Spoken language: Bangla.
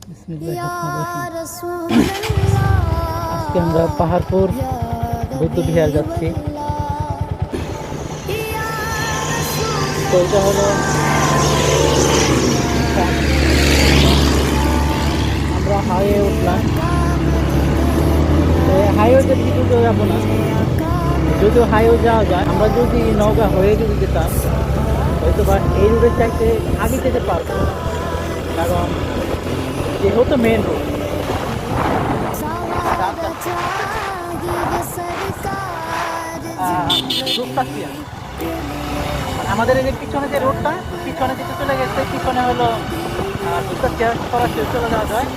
আজকে আমরা পাহাড়পুর বৌদ্ধ বিহার যাচ্ছি। তো এটা হলো আমরা হাইওয়ে উঠলাম। হাইওয়েতে কিছু যাবো না, যদিও হাইওয়ে যাওয়া যায়। আমরা যদি নৌকা হয়ে যদি যেতাম হয়তো বা এই রোডের চাইতে আগে যেতে পারবো, কারণ যেহেতু মেন রোড। আমাদের এই যে পিছনে যে রোডটা, পিছনে যেতে চলে গেছে, পিছনে হলো সরাসরি চলে যাওয়া যায়।